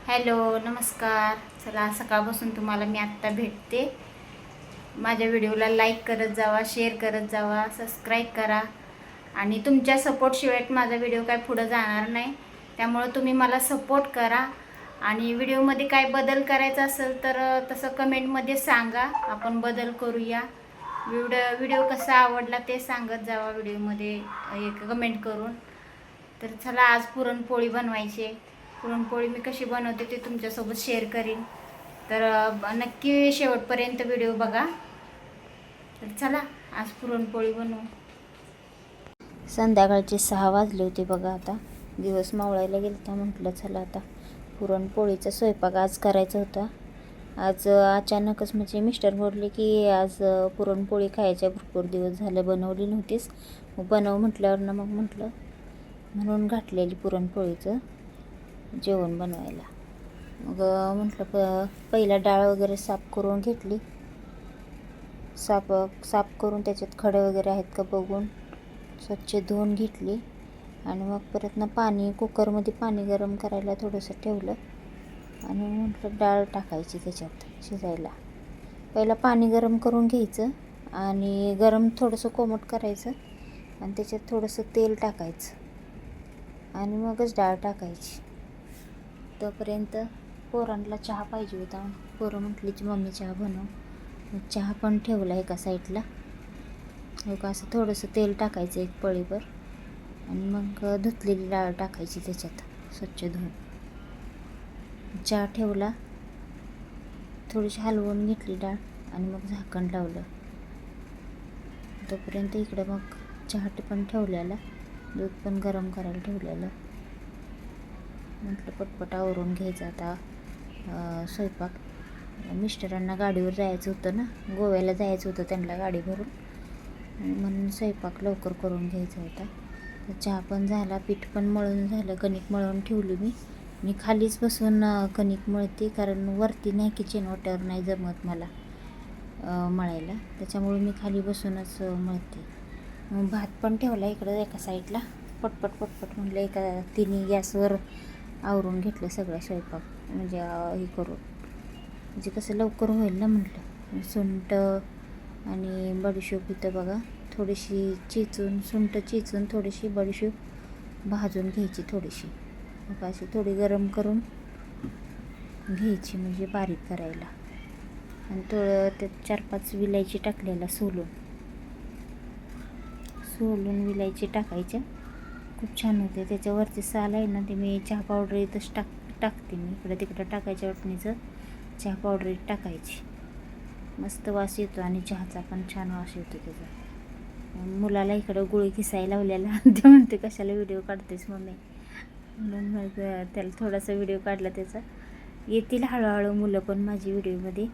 Hello नमस्कार. चला सकाळपासून तुम्हाला मी आत्ता भेटते. माझ्या व्हिडिओला लाईक करत जावा, शेअर करत जावा, सबस्क्राईब करा. आणि तुमच्या सपोर्टशिवाय माझा व्हिडिओ काय पुढं जाणार नाही. त्यामुळं तुम्ही मला सपोर्ट करा. आणि व्हिडिओमध्ये काय बदल करायचा असेल तर तसं कमेंटमध्ये सांगा, आपण बदल करूया. व्हिडिओ कसा आवडला ते सांगत जावा व्हिडिओमध्ये एक कमेंट करून. तर चला आज पुरणपोळी बनवायची. पुरणपोळी मी कशी बनवते ते तुमच्यासोबत शेअर करीन. तर नक्की शेवटपर्यंत व्हिडिओ बघा. तर चला आज पुरणपोळी बनवू. संध्याकाळचे 6 वाजले होते बघा. आता दिवस मावळायला गेलता. म्हटलं चला आता पुरणपोळीचा स्वयंपाक आज करायचा होता. आज अचानकच म्हणजे मिस्टर बोलले की आज पुरणपोळी खायच्या भरपूर दिवस झाले, बनवली नव्हतीस, मग बनव म्हटल्यावर ना मग म्हटलं म्हणून घातलेली पुरणपोळीचं जेवण बनवायला. मग म्हटलं पहिला डाळ वगैरे साफ करून घेतली. साफ करून त्याच्यात खडे वगैरे आहेत का बघून स्वच्छ धुवून घेतली. आणि मग परत ना कुकरमध्ये पाणी गरम करायला थोडंसं ठेवलं. आणि म्हटलं डाळ टाकायची त्याच्यात शिजायला. पहिला पाणी गरम करून घ्यायचं आणि गरम थोडंसं कोमट करायचं आणि त्याच्यात थोडंसं तेल टाकायचं आणि मगच डाळ टाकायची. तोपर्यंत पोरांना चहा पाहिजे होता. पोरं म्हटली की मम्मी चहा बनव. मग चहा पण ठेवला एका साईडला. मग असं थोडंसं तेल टाकायचं एक पळीभर आणि मग धुतलेली डाळ टाकायची त्याच्यात स्वच्छ धुवून. चहा ठेवला, थोडीशी हलवून घेतली डाळ आणि मग झाकण लावलं. तोपर्यंत इकडं मग चहा पण ठेवलेला, दूध पण गरम करायला ठेवलेलं. म्हटलं पटपट आवरून घ्यायचं आता स्वयंपाक. मिस्टरांना गाडीवर जायचं होतं ना, गोव्याला जायचं होतं त्यांना गाडी भरून, म्हणून स्वयंपाक लवकर करून घ्यायचा होता. तर चहा पण झाला, पीठ पण मळून झालं, कणिक मळून ठेवली मी खालीच बसून कणिक मळते, कारण वरती नाही किचन वाट्यावर नाही जमत मला मळायला, त्याच्यामुळे मी खाली बसूनच मळते. मग भात पण ठेवला इकडं एका साईडला. पटपट म्हटलं एका तिन्ही गॅसवर आवरून घेतलं सगळं स्वयंपाक, म्हणजे हे करून, म्हणजे कसं लवकर होईल ना म्हटलं. सुंठ आणि बडीशोप इथं बघा थोडीशी सुंठ चिचून थोडीशी बडीशोप भाजून घ्यायची थोडीशी. मग अशी थोडी गरम करून घ्यायची म्हणजे बारीक करायला. आणि थोडं त्यात 4-5 विलायची टाकलेला सोलून विलायची टाकायच्या. खूप छान होते. त्याच्यावरचे साल आहे ना ते मी चहा पावडर इथंच टाकते मी. इकडं तिकडं टाकायच्या वाटणीचं चहा पावडर टाकायची. मस्त वास येतो आणि चहाचा पण छान वास येतो त्याचा. मुलाला इकडं गुळ किसायला लावलेला, ते म्हणते कशाला व्हिडिओ काढतेस मम्मी, म्हणून मग त्याला थोडासा व्हिडिओ काढला त्याचा. येतील हळूहळू मुलं पण माझी व्हिडिओमध्ये.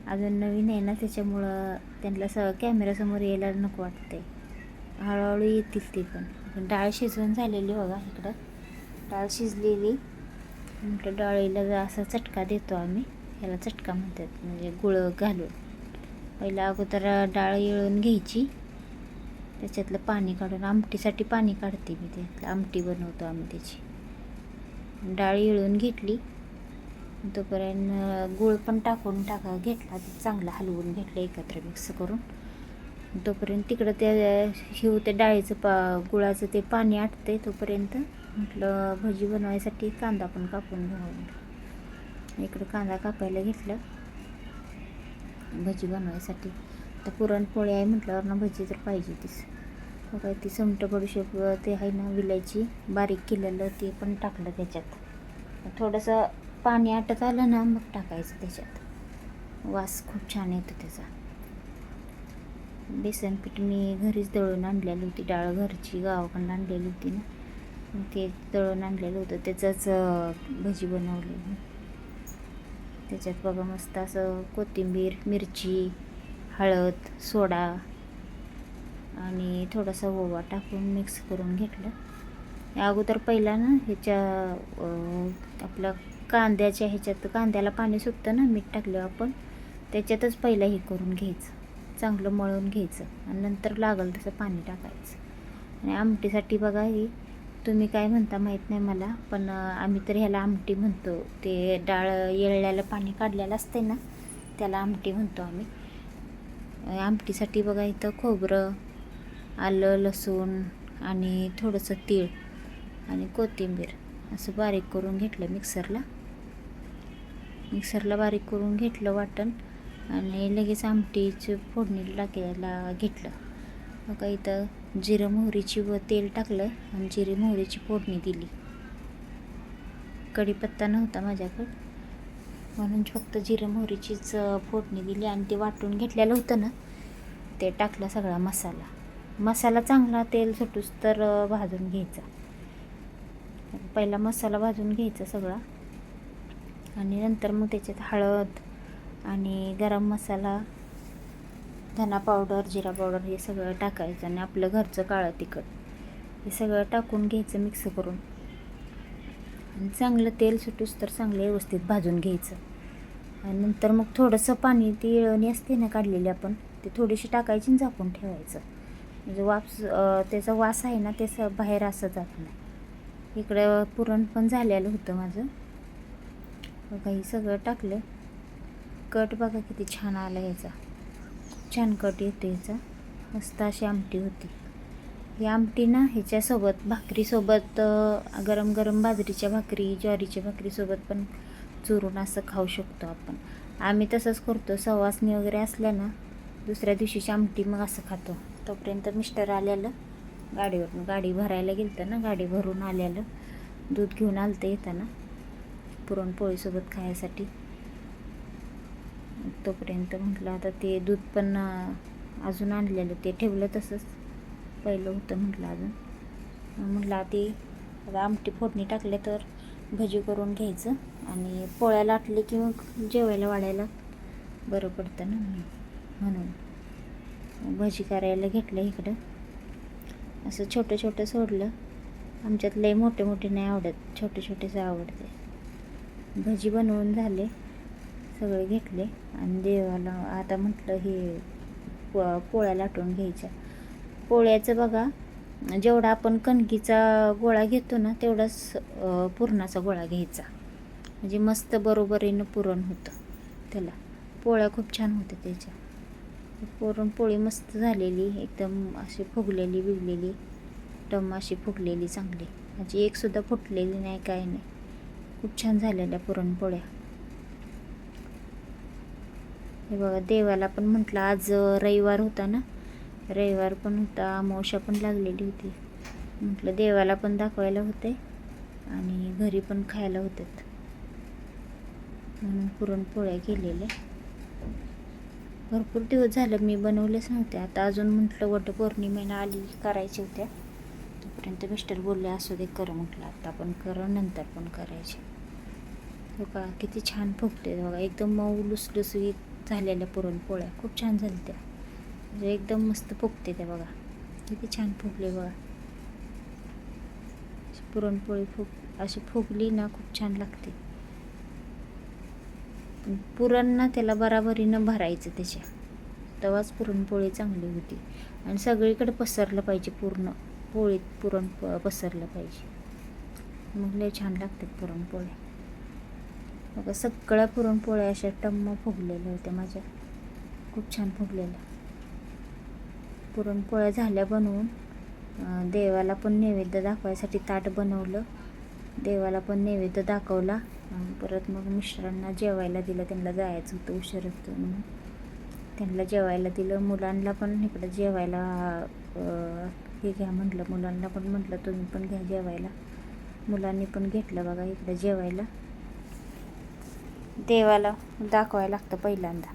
अजून नवीन आहे ना, त्याच्यामुळं त्यांना कॅमेरासमोर यायला नको वाटते. हळूहळू येतील ते पण. डाळ शिजवून झालेली बघा. इकडं डाळ शिजलेली. म्हटलं डाळीला असा चटका देतो आम्ही, ह्याला चटका म्हणतात, म्हणजे गुळ घालून. पहिला अगोदर डाळ येळून घ्यायची, त्याच्यातलं पाणी काढून, आमटीसाठी पाणी काढते मी, त्यातलं आमटी बनवतो आम्ही त्याची. डाळ येळून घेतली, तोपर्यंत गुळ पण घेतला, चांगला हलवून घेतलं एकत्र मिक्स करून. तोपर्यंत तिकडं ते डाळीचं गुळाचं ते पाणी आटते. तोपर्यंत म्हटलं भजी बनवायसाठी कांदा पण कापून घेऊन इकडं कांदा कापायला घेतलं भजी बनवायसाठी. तर पुरणपोळी आहे म्हटल्यावर ना भजी तर पाहिजे तीच. बघा ती सुंठ बडीशोप ते आहे ना विलायची बारीक केलेलं, ते पण टाकलं त्याच्यात. थोडंसं पाणी आटत आलं ना मग टाकायचं त्याच्यात. वास खूप छान येतो त्याचा. बेसन पीठ मी घरीच दळून आणलेली होती, डाळ घरची गावाकडून आणलेली होती ना, ते दळून आणलेलं होतं, त्याचंच भजी बनवली. त्याच्यात बघा मस्त असं कोथिंबीर, मिरची, हळद, सोडा आणि थोडासा ओवा टाकून मिक्स करून घेतलं. अगोदर पहिला ना आपलं कांद्याला पाणी सुटतं ना मीठ टाकल्यावर आपण, त्याच्यातच पहिला हे करून घ्यायचं, चांगलं मळून घ्यायचं आणि नंतर लागल तसं पाणी टाकायचं. आणि आमटीसाठी बघा ही तुम्ही काय म्हणता माहीत नाही मला, पण आम्ही तर ह्याला आमटी म्हणतो. ते डाळ येळल्याला पाणी काढलेलं असते ना, त्याला आमटी म्हणतो आम्ही. आमटीसाठी बघा इथं खोबरं, आलं, लसूण आणि थोडंसं तीळ आणि कोथिंबीर असं बारीक करून घेतलं मिक्सरला बारीक करून घेतलं वाटण, आणि लगेच आमटीचं फोडणी टाकायला घेतलं. बघा इथं जिरं मोहरीची व तेल टाकलं आणि जिरे मोहरीची फोडणी दिली. कढीपत्ता नव्हता माझ्याकडं, म्हणून फक्त जिरं मोहरीचीच फोडणी दिली. आणि ते वाटून घेतलेलं होतं ना, ते टाकला सगळा मसाला चांगला तेल सुटूस तर भाजून घ्यायचा. पहिला मसाला भाजून घ्यायचा सगळा, आणि नंतर मग त्याच्यात हळद आणि गरम मसाला, धना पावडर, जिरा पावडर हे सगळं टाकायचं, आणि आपलं घरचं काळं तिखट हे सगळं टाकून घ्यायचं मिक्स करून, आणि चांगलं तेल सुटूस तर चांगलं व्यवस्थित भाजून घ्यायचं. आणि नंतर मग थोडंसं पाणी, ती येळणी असते ना काढलेली आपण, ते थोडीशी टाकायची आणि झाकून ठेवायचं. म्हणजे त्याचा वास आहे ना, ते बाहेर असं जात नाही. इकडं पुरण पण झालेलं होतं माझं. बघा हे सगळं टाकलं. कट बघा किती छान आला याचा, छान कट येतो याचा. मस्त अशी आमटी होती ही. आमटी ना ह्याच्यासोबत, भाकरीसोबत, गरम गरम बाजरीच्या भाकरी, ज्वारीच्या भाकरीसोबत पण चुरून असं खाऊ शकतो आपण. आम्ही तसंच करतो. सवासणी वगैरे असल्या ना, दुसऱ्या दिवशीची आमटी मग असं खातो. तोपर्यंत मिस्टर आलेलं गाडीवरून, गाडी भरायला गेलतं ना, गाडी भरून आलेलं, दूध घेऊन आलतं येताना पुरणपोळीसोबत खायसाठी. तोपर्यंत म्हटलं आता ते दूध पण अजून आणलेलं, ते ठेवलं तसंच, पहिलं होतं म्हटलं अजून. म्हटलं आधी आमटी फोडणी टाकले तर भजी करून घ्यायचं, आणि पोळ्या लाटले की मग जेवायला वाढायला बरं पडतं ना, म्हणून भजी करायला घेतलं. इकडं असं छोटं छोटं सोडलं. आमच्यात लय मोठे मोठे नाही आवडत, छोटे छोटेच आवडते. भजी बनवून झाले सगळे, घेतले, आणि देवाला आता म्हटलं हे पोळ्या लाटून घ्यायच्या. पोळ्याचं बघा, जेवढा आपण कणकीचा गोळा घेतो ना, तेवढाच पुरणाचा गोळा घ्यायचा, म्हणजे मस्त बरोबरीनं पुरण होतं त्याला. पोळ्या खूप छान होत्या त्याच्या. पुरणपोळी मस्त झालेली, एकदम अशी फुगलेली बिगलेली, टम अशी फुगलेली चांगली, म्हणजे एकसुद्धा फुटलेली नाही, काय नाही. खूप छान झालेल्या पुरणपोळ्या. हे बघा देवाला पण म्हटलं, आज रविवार होता ना, रविवार पण होता, अमावस्या पण लागलेली होती. म्हटलं देवाला पण दाखवायला होते आणि घरी पण खायला होतात, म्हणून पुरणपोळ्या केलेल्या. भरपूर दिवस झालं मी बनवलेच नव्हते. आता अजून म्हटलं वटपौर्णिमेला आली करायच्या होत्या, तोपर्यंत मिस्टर बोलले असू दे कर. म्हटलं आता पण कर, नंतर पण करायचे. बघा किती छान फुगते बघा, एकदम मऊ लुसलुसीत झालेल्या पुरणपोळ्या खूप छान झाल्या त्या, म्हणजे एकदम मस्त फुगते त्या. बघा किती छान फुगले बघा. पुरणपोळी अशी फुगली ना, खूप छान लागते. पुरण ना त्याला बराबरीनं भरायचं त्याच्या, तेव्हाच पुरणपोळी चांगली होती. आणि सगळीकडे पसरलं पाहिजे, पूर्ण पोळीत पुरण पसरलं पाहिजे, मग लय छान लागतात पुरणपोळ्या. बघा सगळ्या पुरणपोळ्या अशा टम्म फुगलेल्या होत्या माझ्या, खूप छान फुगलेल्या. पुरणपोळ्या झाल्या बनवून. देवाला पण नैवेद्य दाखवायसाठी ताट बनवलं, देवाला पण नैवेद्य दाखवला. परत मग मिस्टरांना जेवायला दिलं, त्यांना जायचं होतं, उशीर होतं म्हणून त्यांना जेवायला दिलं. मुलांना पण इकडं जेवायला हे घ्या म्हटलं, मुलांना पण म्हटलं तुम्ही पण घ्या जेवायला. मुलांनी पण घेतलं बघा इकडं जेवायला. देवाला दाखवायला लागतं पहिल्यांदा.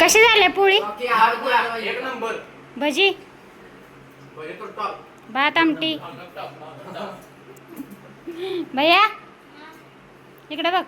कशी झाल्या पोळी, भजी, भात, आमटी. भैया इकडे बघ.